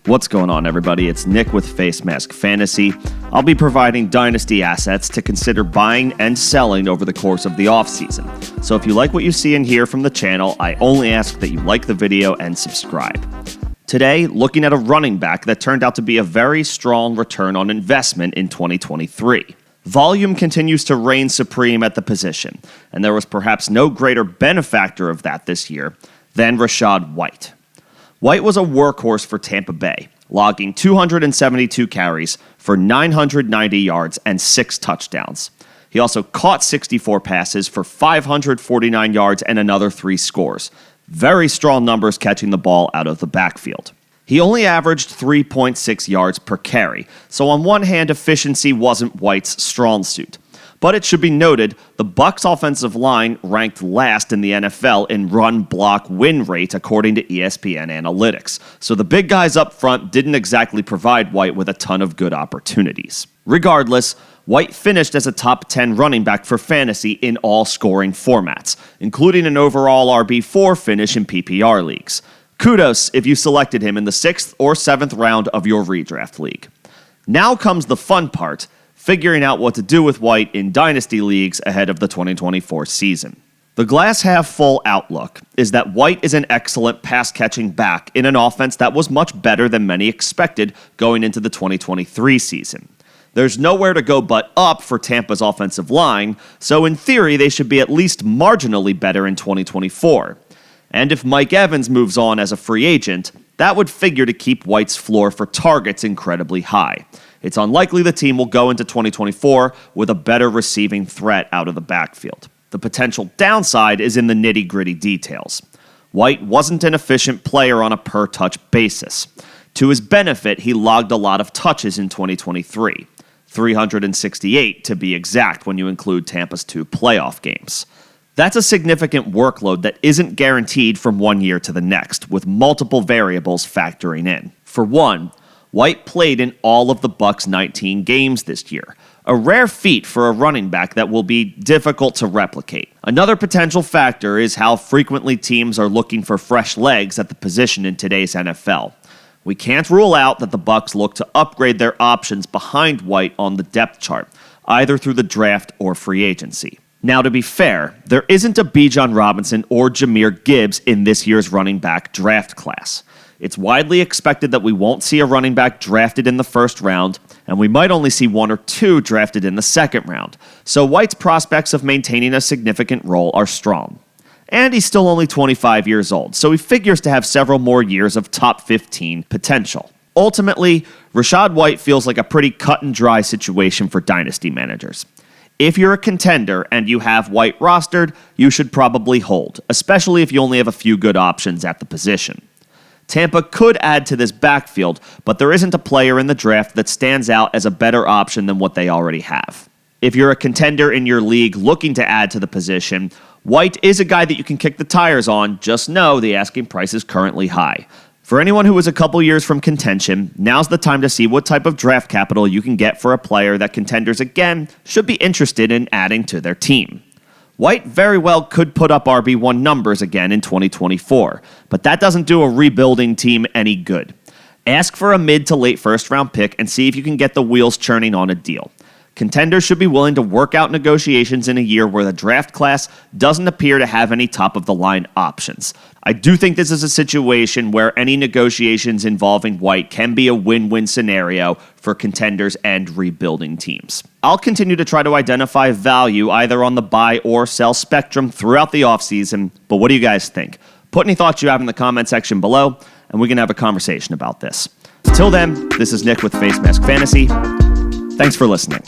What's going on, everybody? It's Nick with Facemask Fantasy. I'll be providing Dynasty assets to consider buying and selling over the course of the offseason. So if you like what you see and hear from the channel, I only ask that you like the video and subscribe. Today, looking at a running back that turned out to be a very strong return on investment in 2023. Volume continues to reign supreme at the position, and there was perhaps no greater benefactor of that this year than Rachaad White. White was a workhorse for Tampa Bay, logging 272 carries for 990 yards and 6 touchdowns. He also caught 64 passes for 549 yards and another 3 scores. Very strong numbers catching the ball out of the backfield. He only averaged 3.6 yards per carry, so on one hand, efficiency wasn't White's strong suit. But it should be noted, the Bucs' offensive line ranked last in the NFL in run-block win rate according to ESPN analytics, so the big guys up front didn't exactly provide White with a ton of good opportunities. Regardless, White finished as a top 10 running back for fantasy in all scoring formats, including an overall RB4 finish in PPR leagues. Kudos if you selected him in the 6th or 7th round of your redraft league. Now comes the fun part, figuring out what to do with White in Dynasty leagues ahead of the 2024 season. The glass-half-full outlook is that White is an excellent pass-catching back in an offense that was much better than many expected going into the 2023 season. There's nowhere to go but up for Tampa's offensive line, so in theory they should be at least marginally better in 2024. And if Mike Evans moves on as a free agent, that would figure to keep White's floor for targets incredibly high. It's unlikely the team will go into 2024 with a better receiving threat out of the backfield. The potential downside is in the nitty-gritty details. White wasn't an efficient player on a per-touch basis. To his benefit, he logged a lot of touches in 2023, 368 to be exact when you include Tampa's 2 playoff games. That's a significant workload that isn't guaranteed from one year to the next, with multiple variables factoring in. For one, White played in all of the Bucs' 19 games this year, a rare feat for a running back that will be difficult to replicate. Another potential factor is how frequently teams are looking for fresh legs at the position in today's NFL. We can't rule out that the Bucs look to upgrade their options behind White on the depth chart, either through the draft or free agency. Now, to be fair, there isn't a Bijan Robinson or Jahmyr Gibbs in this year's running back draft class. It's widely expected that we won't see a running back drafted in the first round, and we might only see 1 or 2 drafted in the second round, so White's prospects of maintaining a significant role are strong. And he's still only 25 years old, so he figures to have several more years of top 15 potential. Ultimately, Rachaad White feels like a pretty cut-and-dry situation for dynasty managers. If you're a contender and you have White rostered, you should probably hold, especially if you only have a few good options at the position. Tampa could add to this backfield, but there isn't a player in the draft that stands out as a better option than what they already have. If you're a contender in your league looking to add to the position, White is a guy that you can kick the tires on, just know the asking price is currently high. For anyone who is a couple years from contention, now's the time to see what type of draft capital you can get for a player that contenders again should be interested in adding to their team. White very well could put up RB1 numbers again in 2024, but that doesn't do a rebuilding team any good. Ask for a mid to late first round pick and see if you can get the wheels churning on a deal. Contenders should be willing to work out negotiations in a year where the draft class doesn't appear to have any top-of-the-line options. I do think this is a situation where any negotiations involving White can be a win-win scenario for contenders and rebuilding teams. I'll continue to try to identify value either on the buy or sell spectrum throughout the offseason, but what do you guys think? Put any thoughts you have in the comment section below, and we can have a conversation about this. Till then, this is Nick with Facemask Fantasy. Thanks for listening.